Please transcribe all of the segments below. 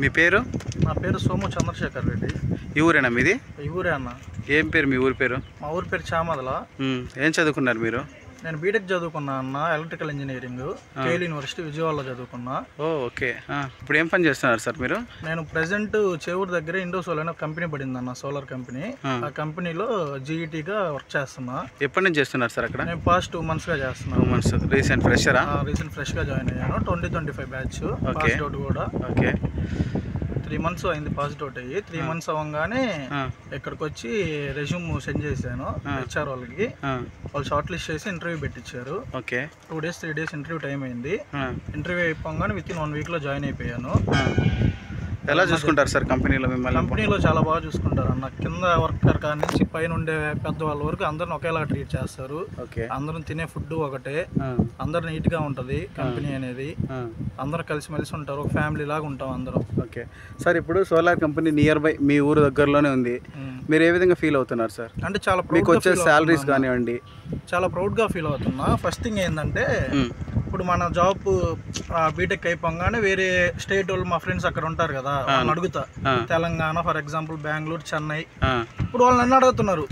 మీ పేరు? నా పేరు సోము చంద్రశేఖర్ రెడ్డి. ఈ ఊరేనా మీది? ఈ ఊరే అన్న. ఏం పేరు మీ ఊరి పేరు? మా ఊరి పేరు చామదల. ఏం చదువుకున్నారు మీరు? నేను బీటెక్ చదువుకున్నా అన్న, ఎలక్ట్రికల్ ఇంజనీరింగ్, కేఎల్ యూనివర్సిటీ విజయవాడలో చదువుకున్నా. ఓకే. ఇప్పుడు ఏం పని చేస్తున్నారు సార్ మీరు? నేను ప్రెసెంట్ చేవూరు దగ్గర ఇండోసోల్ అనే కంపెనీ పడింది అన్న, సోలార్ కంపెనీ. ఆ కంపెనీలో జీఈటీగా వర్క్ చేస్తున్నా. ఎప్పటి నుంచి చేస్తున్నారు సార్ అక్కడ? నేను పాస్ట్ 2 monthsగా చేస్తున్నాను. 2 months. రీసెంట్ ఫ్రెష్గా జాయిన్ అయ్యాను. 2025 బ్యాచ్. పాస్డ్ అవుట్ కూడా. ఓకే. 3 months అయింది పాస్డ్ అవుట్ అయ్యి. 3 months అవ్వగానే ఇక్కడికి వచ్చి రెజ్యూమ్ సెండ్ చేశాను హెచ్ఆర్ వాళ్ళకి. వాళ్ళు షార్ట్ లిస్ట్ చేసి ఇంటర్వ్యూ పెట్టించారు. Okay. 2 days 3 days interview time అయింది. ఇంటర్వ్యూ అయిపోగానే వితిన్ 1 weekలో జాయిన్ అయిపోయాను. ఎలా చూసుకుంటారు సార్ కంపెనీలో మిమ్మల్ని? కంపెనీలో చాలా బాగా చూసుకుంటారు అన్న. కింద వర్కర్ కాడ నుంచి పైన ఉండే పెద్దవాళ్ళ వరకు అందరిని ఒకేలా ట్రీట్ చేస్తారు. అందరం తినే ఫుడ్ ఒకటే, అందరు నీట్గా ఉంటుంది కంపెనీ అనేది. అందరూ కలిసిమెలిసి ఉంటారు, ఒక ఫ్యామిలీ లాగా ఉంటాం అందరం. ఓకే సార్, ఇప్పుడు సోలార్ కంపెనీ నియర్ బై మీ ఊరు దగ్గరలోనే ఉంది. మీరు ఏ విధంగా ఫీల్ అవుతున్నారు సార్? అంటే చాలా మీకు వచ్చే శాలరీస్ కానివ్వండి, చాలా ప్రౌడ్గా ఫీల్ అవుతున్నా. ఫస్ట్ థింగ్ ఏంటంటే, ఇప్పుడు మన జాబ్ బీటెక్ అయిపోగానే వేరే స్టేట్ వాళ్ళు మా ఫ్రెండ్స్ అక్కడ ఉంటారు కదా, వాళ్ళని అడుగుతా. Telangana for example, Bengaluru, Chennai. ఇప్పుడు వాళ్ళు నన్ను అడుగుతున్నారు.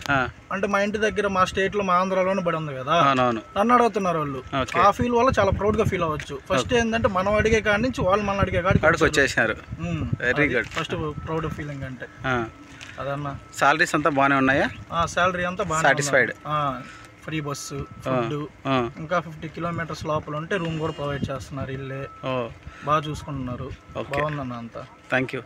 అంటే మా ఇంటి దగ్గర మా స్టేట్ లో, మా ఆంధ్రాలోనే పడి ఉంది కదా, నన్ను అడుగుతున్నారు వాళ్ళు. ఆ ఫీల్ వల్ల చాలా ప్రౌడ్ గా ఫీల్ అవ్వచ్చు. ఫస్ట్ ఏంటంటే మనం అడిగే కాడి నుంచి వాళ్ళు మనం అడిగే కాడికి వచ్చేసారు. Very good. First proud feeling అంటే అదన్నా. సాలరీస్ అంతా బాగానే ఉన్నాయా? సాలరీ అంతా బాగా సాటిస్ఫైడ్. ఫ్రీ బస్సు, ఫుడ్, ఇంకా 50 kilometers లోపల ఉంటే రూమ్ కూడా ప్రొవైడ్ చేస్తున్నారు. ఇల్లే బాగా చూసుకుంటున్నారు. బాగుందన్న అంతా. Thank you.